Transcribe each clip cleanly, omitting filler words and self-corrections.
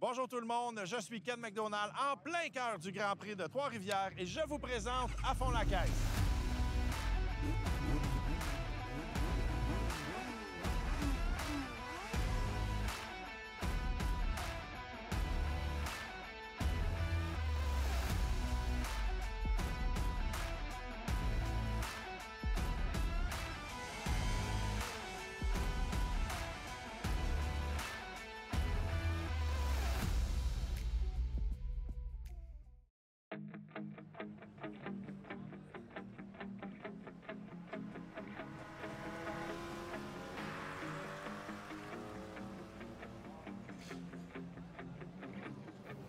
Bonjour tout le monde, je suis Ken McDonald en plein cœur du Grand Prix de Trois-Rivières et je vous présente À fond la caisse.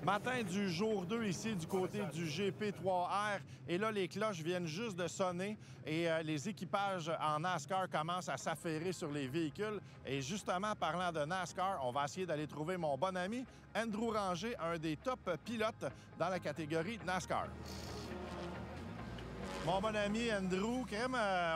Matin du jour 2 ici du côté du GP3R. Et là, les cloches viennent juste de sonner et les équipages en NASCAR commencent à s'affairer sur les véhicules. Et justement, parlant de NASCAR, on va essayer d'aller trouver mon bon ami Andrew Ranger, un des top pilotes dans la catégorie NASCAR. Mon bon ami Andrew,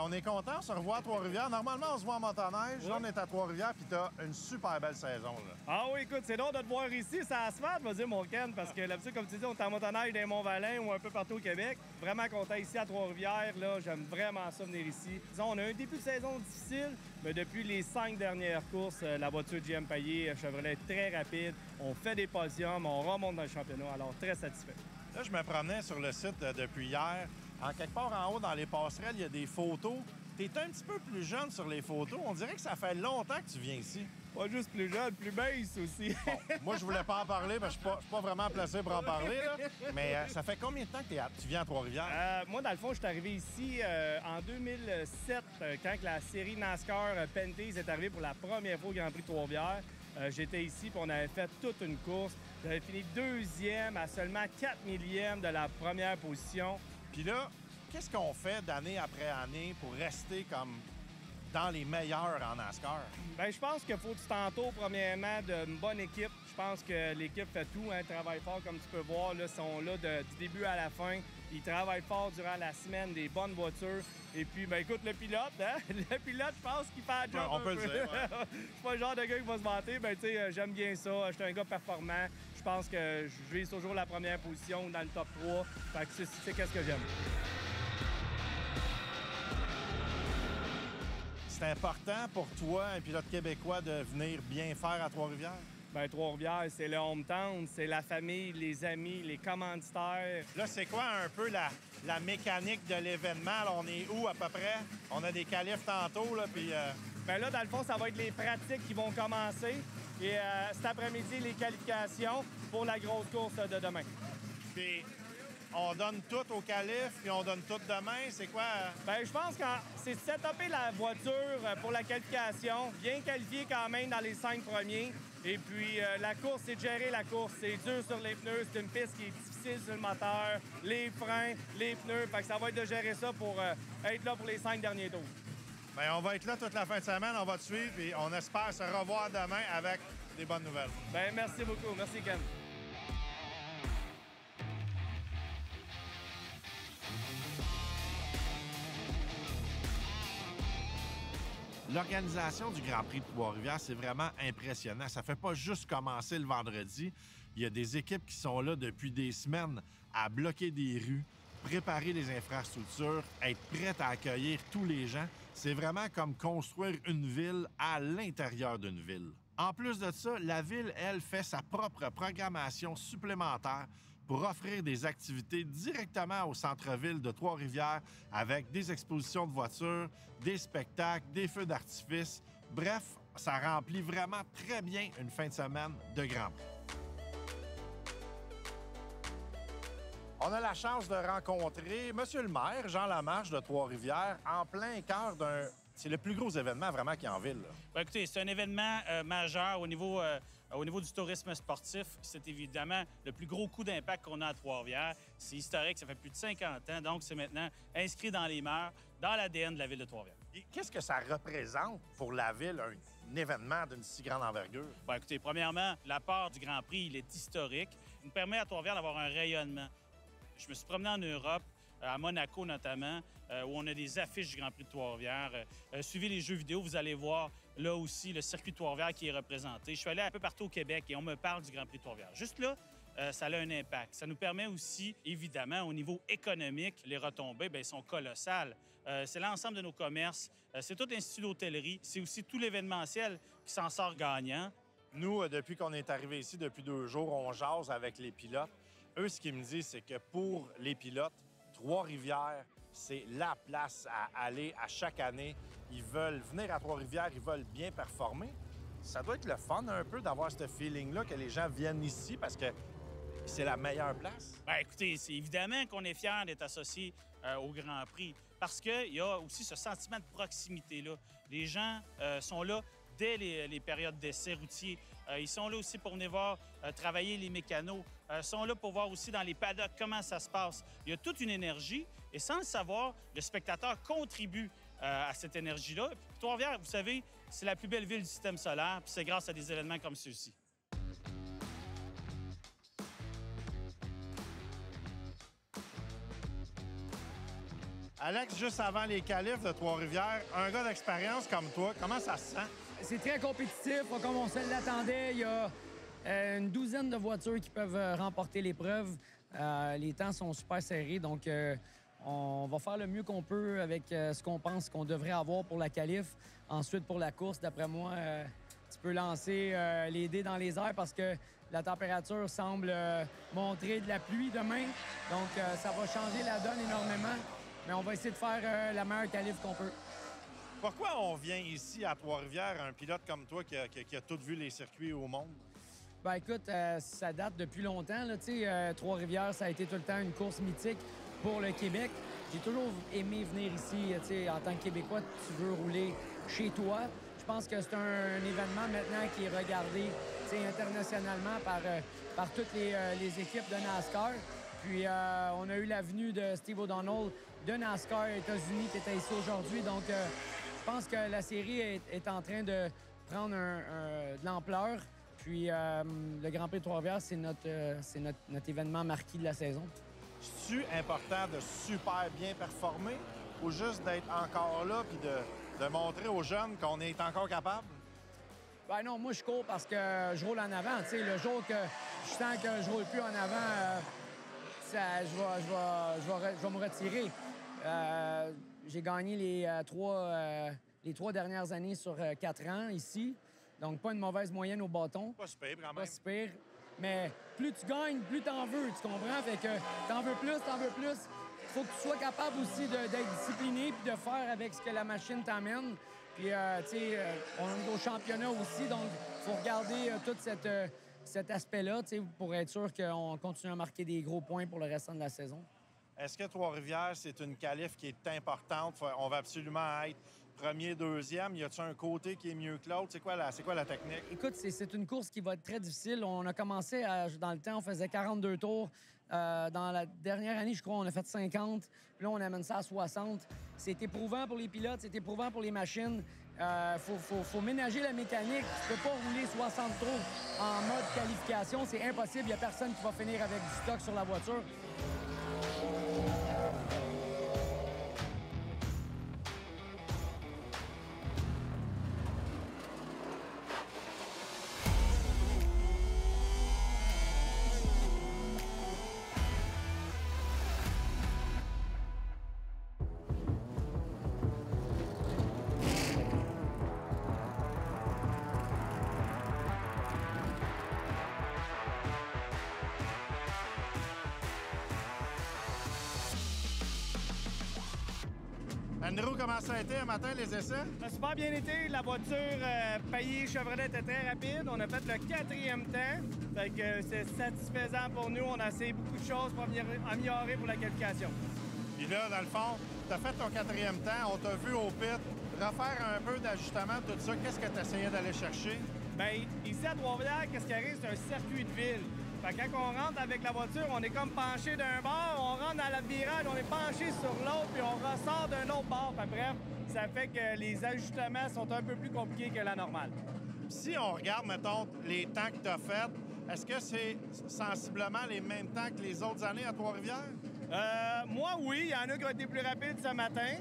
on est content, on se revoit à Trois-Rivières. Normalement, on se voit en motoneige. Là, on est à Trois-Rivières, puis t'as une super belle saison. Là. Ah oui, écoute, c'est drôle de te voir ici, c'est asphalte, vas dire mon Ken, parce que l'habitude, comme tu dis, on est en motoneige dans Mont-Valin ou un peu partout au Québec. Vraiment content ici à Trois-Rivières, là, j'aime vraiment ça venir ici. Disons, on a un début de saison difficile, mais depuis les 5 dernières courses, la voiture GM Payet Chevrolet est très rapide. On fait des podiums, on remonte dans le championnat, alors très satisfait. Là, je me promenais sur le site depuis hier. En quelque part en haut, dans les passerelles, il y a des photos. T'es un petit peu plus jeune sur les photos. On dirait que ça fait longtemps que tu viens ici. Pas juste plus jeune, plus mince aussi. Bon, moi, je voulais pas en parler, parce que je suis pas vraiment placé pour en parler. Là. Mais ça fait combien de temps que tu viens à Trois-Rivières? Moi, dans le fond, je suis arrivé ici en 2007, quand la série NASCAR Penties est arrivée pour la première fois au Grand Prix de Trois-Rivières. J'étais ici, puis on avait fait toute une course. J'avais fini deuxième à seulement 4 millièmes de la première position. Puis là, qu'est-ce qu'on fait d'année après année pour rester comme dans les meilleurs en NASCAR? Bien, je pense qu'il faut que tu t'entoures premièrement d'une bonne équipe. Je pense que l'équipe fait tout, hein, travaille fort, comme tu peux voir. Là, ils sont là du début à la fin. Ils travaillent fort durant la semaine, des bonnes voitures. Et puis, ben écoute, le pilote, hein? Le pilote, je pense qu'il fait la job. On peut le dire, ouais. Je suis pas le genre de gars qui va se vanter. Ben, tu sais, j'aime bien ça. Je suis un gars performant. Je pense que je vise toujours la première position dans le top 3. Fait que c'est qu'est-ce que j'aime. C'est important pour toi, un pilote québécois, de venir bien faire à Trois-Rivières? Bien, Trois-Rivières, c'est le hometown, c'est la famille, les amis, les commanditaires. Là, c'est quoi un peu la mécanique de l'événement? Là, on est où à peu près? On a des qualifs tantôt, là, puis... Bien là, dans le fond, ça va être les pratiques qui vont commencer. Et cet après-midi, les qualifications pour la grosse course de demain. Puis on donne tout au qualif, puis on donne tout demain. C'est quoi? Bien, je pense que c'est de setuper la voiture pour la qualification, bien qualifier quand même dans les 5 premiers. Et puis, la course, c'est de gérer la course. C'est dur sur les pneus, c'est une piste qui est difficile sur le moteur, les freins, les pneus. Fait que ça va être de gérer ça pour être là pour les 5 derniers tours. Bien, on va être là toute la fin de semaine, on va te suivre, et on espère se revoir demain avec des bonnes nouvelles. Bien, merci beaucoup. Merci, Ken. L'organisation du Grand Prix de Trois-Rivières, c'est vraiment impressionnant. Ça fait pas juste commencer le vendredi. Il y a des équipes qui sont là depuis des semaines à bloquer des rues, préparer les infrastructures, être prêtes à accueillir tous les gens. C'est vraiment comme construire une ville à l'intérieur d'une ville. En plus de ça, la ville, elle, fait sa propre programmation supplémentaire pour offrir des activités directement au centre-ville de Trois-Rivières avec des expositions de voitures, des spectacles, des feux d'artifice. Bref, ça remplit vraiment très bien une fin de semaine de Grand Prix. On a la chance de rencontrer Monsieur le maire, Jean Lamarche de Trois-Rivières, en plein cœur d'un... C'est le plus gros événement vraiment qu'il y a en ville. Là. Bien, écoutez, c'est un événement majeur au niveau du tourisme sportif. C'est évidemment le plus gros coup d'impact qu'on a à Trois-Rivières. C'est historique, ça fait plus de 50 ans, donc c'est maintenant inscrit dans les mœurs, dans l'ADN de la ville de Trois-Rivières. Et qu'est-ce que ça représente pour la ville, un événement d'une si grande envergure? Bien, écoutez, premièrement, l'apport du Grand Prix, il est historique. Il nous permet à Trois-Rivières d'avoir un rayonnement. Je me suis promené en Europe, à Monaco notamment. où on a des affiches du Grand Prix de Trois-Rivières. Suivez les jeux vidéo, vous allez voir là aussi le circuit de Trois-Rivières qui est représenté. Je suis allé un peu partout au Québec et on me parle du Grand Prix de Trois-Rivières. Juste là, ça a un impact. Ça nous permet aussi, évidemment, au niveau économique, les retombées bien, sont colossales. C'est l'ensemble de nos commerces, c'est tout l'Institut d'hôtellerie, c'est aussi tout l'événementiel qui s'en sort gagnant. Nous, depuis qu'on est arrivé ici, depuis 2 jours, on jase avec les pilotes. Eux, ce qu'ils me disent, c'est que pour les pilotes, Trois-Rivières, c'est la place à aller à chaque année. Ils veulent venir à Trois-Rivières, ils veulent bien performer. Ça doit être le fun un peu d'avoir ce feeling-là que les gens viennent ici parce que c'est la meilleure place. Bien, écoutez, c'est évidemment qu'on est fiers d'être associés au Grand Prix parce qu'il y a aussi ce sentiment de proximité-là. Les gens sont là dès les périodes d'essais routiers. Ils sont là aussi pour venir voir travailler les mécanos. Ils sont là pour voir aussi dans les paddocks comment ça se passe. Il y a toute une énergie et sans le savoir, le spectateur contribue à cette énergie-là. Puis Trois-Rivières, vous savez, c'est la plus belle ville du système solaire, puis c'est grâce à des événements comme ceux-ci. Alex, juste avant les qualifs de Trois-Rivières, un gars d'expérience comme toi, comment ça se sent? C'est très compétitif, pas comme on se l'attendait. Il y a une douzaine de voitures qui peuvent remporter l'épreuve. Les temps sont super serrés, donc on va faire le mieux qu'on peut avec ce qu'on pense qu'on devrait avoir pour la qualif. Ensuite, pour la course, d'après moi, tu peux lancer les dés dans les airs parce que la température semble montrer de la pluie demain. Donc, ça va changer la donne énormément. Mais on va essayer de faire la meilleure qualif qu'on peut. Pourquoi on vient ici à Trois-Rivières, un pilote comme toi qui a tout vu les circuits au monde? Ben écoute, ça date depuis longtemps. Trois-Rivières, ça a été tout le temps une course mythique pour le Québec. J'ai toujours aimé venir ici. En tant que Québécois, tu veux rouler chez toi. Je pense que c'est un événement maintenant qui est regardé internationalement par toutes les équipes de NASCAR. Puis on a eu la venue de Steve O'Donnell de NASCAR États-Unis qui était ici aujourd'hui. Donc je pense que la série est en train de prendre de l'ampleur. Puis le Grand Prix de Trois-Rivières, c'est notre événement marqué de la saison. C'est-tu important de super bien performer ou juste d'être encore là puis de montrer aux jeunes qu'on est encore capable? Ben non, moi, je cours parce que je roule en avant. Le jour que je sens que je roule plus en avant, je vais me retirer. J'ai gagné les 3 dernières années sur 4 ans ici. Donc, pas une mauvaise moyenne au bâton. Pas si pire, quand même. Pas si pire. Mais plus tu gagnes, plus t'en veux, tu comprends? Fait que t'en veux plus, t'en veux plus. Faut que tu sois capable aussi d'être discipliné puis de faire avec ce que la machine t'amène. Puis, on est au championnat aussi, donc il faut regarder tout cet aspect-là pour être sûr qu'on continue à marquer des gros points pour le restant de la saison. Est-ce que Trois-Rivières, c'est une qualif qui est importante? On va absolument être premier, deuxième. Y a-t-il un côté qui est mieux que l'autre? C'est quoi la technique? Écoute, c'est une course qui va être très difficile. On a commencé, dans le temps, on faisait 42 tours. Dans la dernière année, je crois, on a fait 50. Puis là, on amène ça à 60. C'est éprouvant pour les pilotes, c'est éprouvant pour les machines. Faut ménager la mécanique. Tu peux pas rouler 60 tours en mode qualification. C'est impossible. Il n'y a personne qui va finir avec du stock sur la voiture. Andrew, comment ça a été un matin, les essais? Ça a super bien été. La voiture payée Chevrolet était très rapide. On a fait le 4e temps. Fait que c'est satisfaisant pour nous. On a essayé beaucoup de choses pour améliorer pour la qualification. Puis là, dans le fond, tu as fait ton 4e temps. On t'a vu au pit. Refaire un peu d'ajustement, tout ça. Qu'est-ce que tu essayais d'aller chercher? Bien, ici à Trois-Rivières, qu'est-ce qui arrive? C'est un circuit de ville. Fait que quand on rentre avec la voiture, on est comme penché d'un bord, on rentre dans le virage, on est penché sur l'autre, puis on ressort d'un autre bord. Fait bref, ça fait que les ajustements sont un peu plus compliqués que la normale. Si on regarde, mettons, les temps que tu as faits, est-ce que c'est sensiblement les mêmes temps que les autres années à Trois-Rivières? Moi, oui. Il y en a qui ont été plus rapides ce matin.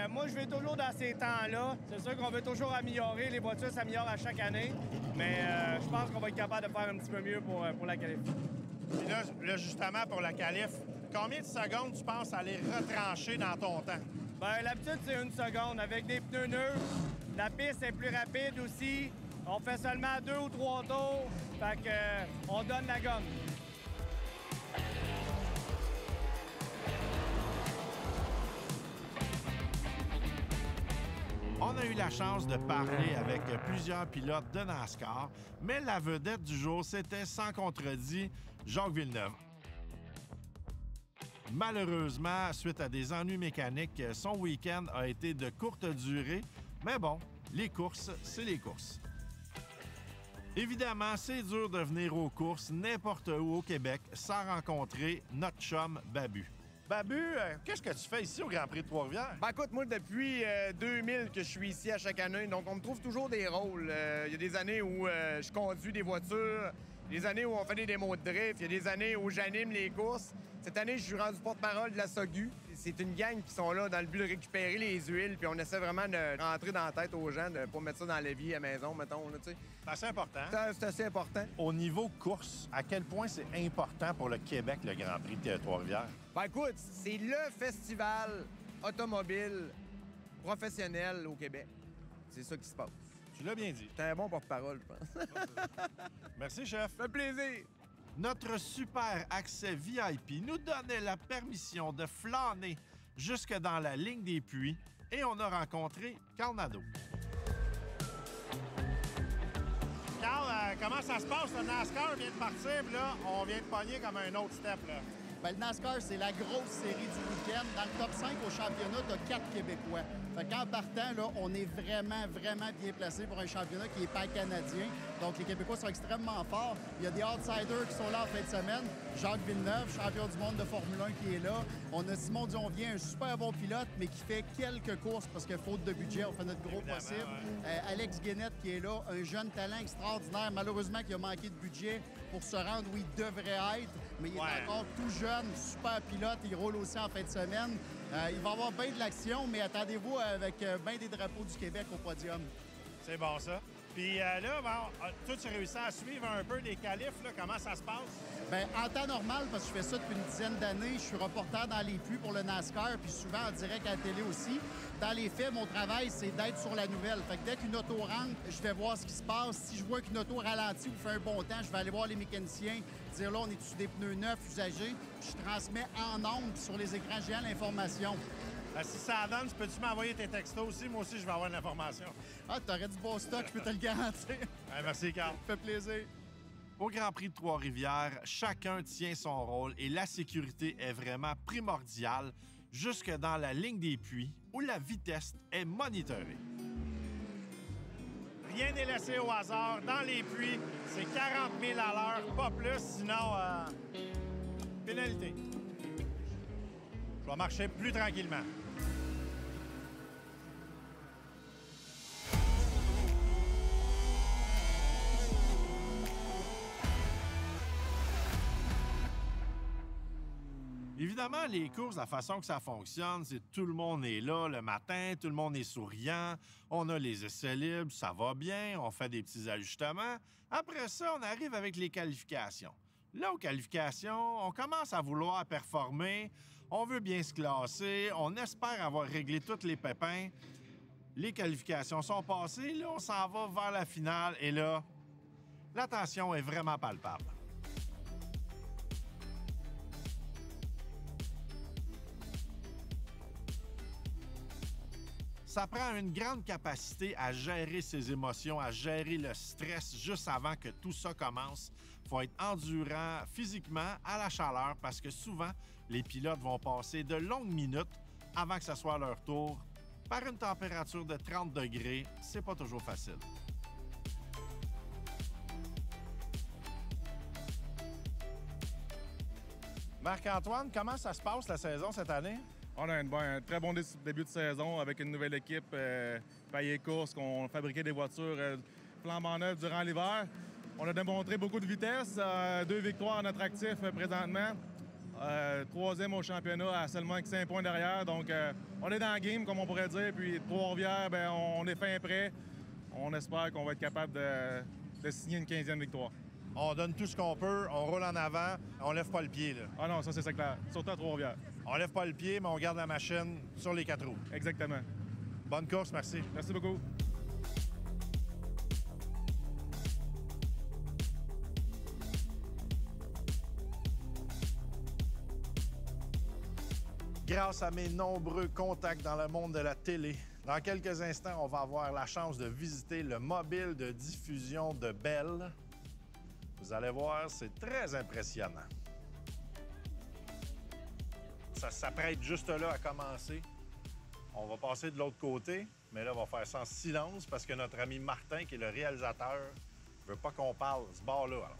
Moi, je vais toujours dans ces temps-là. C'est sûr qu'on veut toujours améliorer. Les voitures s'améliorent à chaque année. Mais je pense qu'on va être capable de faire un petit peu mieux pour la qualif. Puis là, justement, pour la qualif, combien de secondes tu penses aller retrancher dans ton temps? L'habitude, c'est 1 seconde. Avec des pneus neufs, la piste est plus rapide aussi. On fait seulement 2 ou 3 tours. Fait que, on donne la gomme. On a eu la chance de parler avec plusieurs pilotes de NASCAR, mais la vedette du jour, c'était sans contredit Jacques Villeneuve. Malheureusement, suite à des ennuis mécaniques, son week-end a été de courte durée, mais bon, les courses, c'est les courses. Évidemment, c'est dur de venir aux courses n'importe où au Québec sans rencontrer notre chum Babu. Babu, qu'est-ce que tu fais ici au Grand Prix de Trois-Rivières? Écoute, moi, depuis 2000 que je suis ici à chaque année, donc on me trouve toujours des rôles. Il y a des années où je conduis des voitures, des années où on fait des démos de drift, il y a des années où j'anime les courses. Cette année, je suis rendu porte-parole de la SOGU. C'est une gang qui sont là dans le but de récupérer les huiles, puis on essaie vraiment de rentrer dans la tête aux gens, de pas mettre ça dans l'évier à la maison, mettons, là, tu sais. C'est assez important. C'est assez important. Au niveau course, à quel point c'est important pour le Québec, le Grand Prix de Trois-Rivières? Écoute, c'est le festival automobile professionnel au Québec. C'est ça qui se passe. Tu l'as bien dit. T'es un bon porte-parole, je pense. Merci, chef. Ça fait plaisir. Notre super accès VIP nous donnait la permission de flâner jusque dans la ligne des puits et on a rencontré Carl Nadeau. Carl, comment ça se passe? Le NASCAR vient de partir, puis là, on vient de pogner comme un autre step, là. Le NASCAR, c'est la grosse série du week-end. Dans le top 5 au championnat, tu as 4 Québécois. Fait qu'en partant, là, on est vraiment bien placé pour un championnat qui est pas canadien. Donc, les Québécois sont extrêmement forts. Il y a des outsiders qui sont là en fin de semaine. Jacques Villeneuve, champion du monde de Formule 1, qui est là. On a Simon Dionvien, un super bon pilote, mais qui fait quelques courses parce que faute de budget, on fait notre gros possible. Ouais. Alex Guénette, qui est là, un jeune talent extraordinaire. Malheureusement, qui a manqué de budget pour se rendre où il devrait être. Mais il est encore tout jeune, super pilote. Il roule aussi en fin de semaine. Il va y avoir bien de l'action, mais attendez-vous avec bien des drapeaux du Québec au podium. C'est bon, ça. Puis là, toi, tu réussis à suivre un peu les qualifs, là, comment ça se passe? Bien, en temps normal, parce que je fais ça depuis une dizaine d'années, je suis reporter dans les puits pour le NASCAR, puis souvent en direct à la télé aussi. Dans les faits, mon travail, c'est d'être sur la nouvelle. Fait que dès qu'une auto rentre, je vais voir ce qui se passe. Si je vois qu'une auto ralentit ou fait un bon temps, je vais aller voir les mécaniciens, dire là, on est sur des pneus neufs, usagés. Puis je transmets en ondes sur les écrans géants l'information. Si ça donne, peux-tu m'envoyer tes textos aussi? Moi aussi, je vais avoir de l'information. Ah, t'aurais du bon stock, je peux te le garantir. Merci, Carl. Ça fait plaisir. Au Grand Prix de Trois-Rivières, chacun tient son rôle et la sécurité est vraiment primordiale jusque dans la ligne des puits où la vitesse est monitorée. Rien n'est laissé au hasard. Dans les puits, c'est 40 000 à l'heure, pas plus, sinon pénalité. Je vais marcher plus tranquillement. Évidemment, les courses, la façon que ça fonctionne, c'est tout le monde est là le matin, tout le monde est souriant, on a les essais libres, ça va bien, on fait des petits ajustements. Après ça, on arrive avec les qualifications. Là, aux qualifications, on commence à vouloir performer, on veut bien se classer, on espère avoir réglé tous les pépins. Les qualifications sont passées, là, on s'en va vers la finale et là, la tension est vraiment palpable. Ça prend une grande capacité à gérer ses émotions, à gérer le stress juste avant que tout ça commence. Il faut être endurant physiquement à la chaleur parce que souvent, les pilotes vont passer de longues minutes avant que ce soit leur tour. Par une température de 30 degrés, c'est pas toujours facile. Marc-Antoine, comment ça se passe la saison cette année? On a un très bon début de saison avec une nouvelle équipe, Payet Course, qu'on fabriquait des voitures flambant neuves durant l'hiver. On a démontré beaucoup de vitesse, 2 victoires à notre actif présentement. Troisième au championnat à seulement 5 points derrière. Donc, on est dans le game, comme on pourrait dire. Puis Trois-Rivières, ben, on est fin prêt. On espère qu'on va être capable de signer une 15e victoire. On donne tout ce qu'on peut, on roule en avant, on lève pas le pied, là. Ah non, ça c'est clair. Surtout à Trois-Rivières. On lève pas le pied, mais on garde la machine sur les 4 roues. Exactement. Bonne course, merci. Merci beaucoup. Grâce à mes nombreux contacts dans le monde de la télé, dans quelques instants, on va avoir la chance de visiter le mobile de diffusion de Bell. Vous allez voir, c'est très impressionnant. Ça s'apprête juste là à commencer. On va passer de l'autre côté, mais là, on va faire ça en silence parce que notre ami Martin, qui est le réalisateur, veut pas qu'on parle ce bord-là. Alors.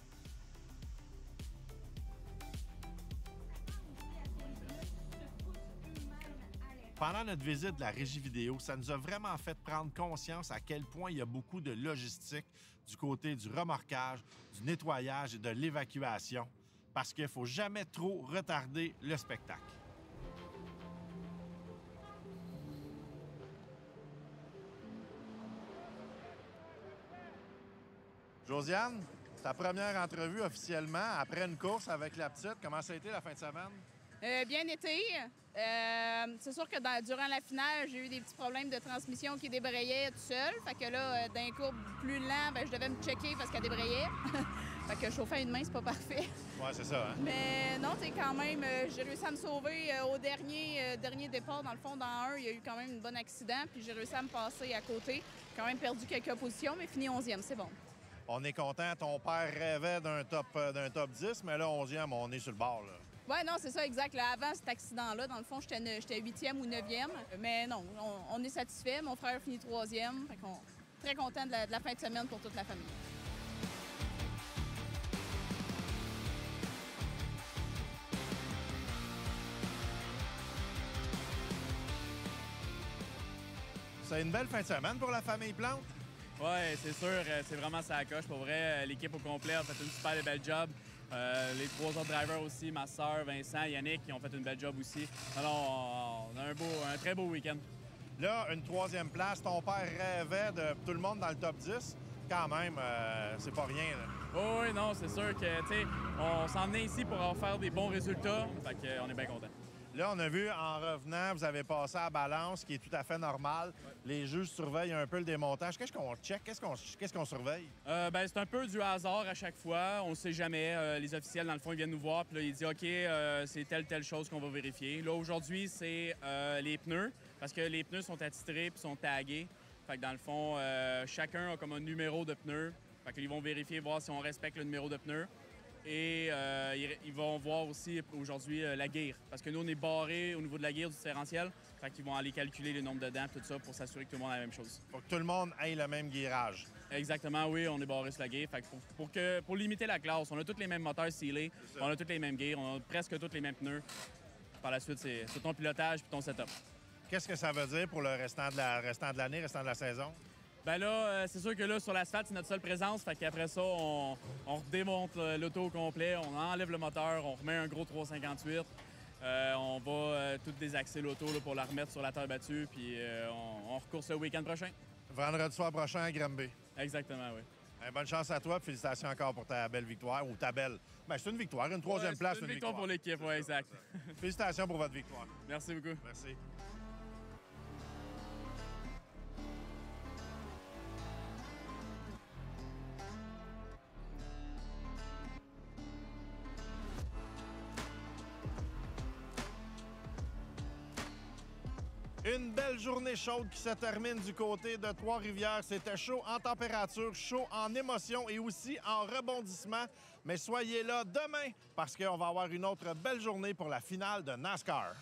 Pendant notre visite de la régie vidéo, ça nous a vraiment fait prendre conscience à quel point il y a beaucoup de logistique du côté du remorquage, du nettoyage et de l'évacuation, parce qu'il ne faut jamais trop retarder le spectacle. Josiane, ta première entrevue officiellement après une course avec la petite, comment ça a été la fin de semaine? Bien été. C'est sûr que durant la finale, j'ai eu des petits problèmes de transmission qui débrayaient tout seul. Fait que là, d'un courbe plus lent, je devais me checker parce qu'elle débrayait. Fait que chauffer à une main, c'est pas parfait. Ouais, c'est ça, hein? Mais non, c'est quand même, j'ai réussi à me sauver au dernier départ. Dans le fond, dans un, il y a eu quand même un bon accident. Puis j'ai réussi à me passer à côté. J'ai quand même perdu quelques positions, mais fini 11e, c'est bon. On est content. Ton père rêvait d'un top 10, mais là, 11e, on est sur le bord, là. Oui, non, c'est ça, exact. Là, avant cet accident-là, dans le fond, j'étais 8e ou 9e. Mais non, on est satisfait. Mon frère finit 3e. Fait qu'on très content de la fin de semaine pour toute la famille. C'est une belle fin de semaine pour la famille Plante. Oui, c'est sûr. C'est vraiment ça coche. Pour vrai, l'équipe au complet a fait une super belle job. Les 3 autres drivers aussi, ma soeur, Vincent, Yannick, qui ont fait une belle job aussi. Alors, on a un très beau week-end. Là, une 3e place. Ton père rêvait de tout le monde dans le top 10. Quand même, c'est pas rien, là. Oh, oui, non, c'est sûr que, tu sais, on s'en est ici pour faire des bons résultats. Fait qu'on est bien contents. Là, on a vu, en revenant, vous avez passé à balance, ce qui est tout à fait normal. Ouais. Les juges surveillent un peu le démontage. Qu'est-ce qu'on check? Qu'est-ce qu'on surveille? C'est un peu du hasard à chaque fois. On ne sait jamais. Les officiels, dans le fond, ils viennent nous voir. Puis là, ils disent, OK, c'est telle chose qu'on va vérifier. Là, aujourd'hui, c'est les pneus. Parce que les pneus sont attitrés puis sont tagués. Fait que dans le fond, chacun a comme un numéro de pneu. Fait qu'ils vont vérifier, voir si on respecte le numéro de pneu. Et ils vont voir aussi aujourd'hui la guire. Parce que nous, on est barré au niveau de la guire du différentiel. Fait qu'ils vont aller calculer le nombre de dents, tout ça, pour s'assurer que tout le monde a la même chose. Faut que tout le monde ait le même guirage. Exactement, oui, on est barré sur la guire. Fait que pour limiter la classe, on a tous les mêmes moteurs scellés, on a tous les mêmes guires, on a presque tous les mêmes pneus. Par la suite, c'est ton pilotage puis ton setup. Qu'est-ce que ça veut dire pour le restant de l'année, restant de la saison? Ben là, c'est sûr que là, sur l'asphalte, c'est notre seule présence. Fait qu'après ça, on redémonte l'auto au complet, on enlève le moteur, on remet un gros 358. On va tout désaxer l'auto pour la remettre sur la terre battue, puis on recourse le week-end prochain. Vendredi soir prochain à Granby. Exactement, oui. Bonne chance à toi, félicitations encore pour ta belle victoire, ou ta belle... Ben, c'est une victoire, une 3e place, c'est une victoire pour l'équipe, oui, exact. Félicitations pour votre victoire. Merci beaucoup. Merci. Une belle journée chaude qui se termine du côté de Trois-Rivières. C'était chaud en température, chaud en émotion et aussi en rebondissement. Mais soyez là demain parce qu'on va avoir une autre belle journée pour la finale de NASCAR.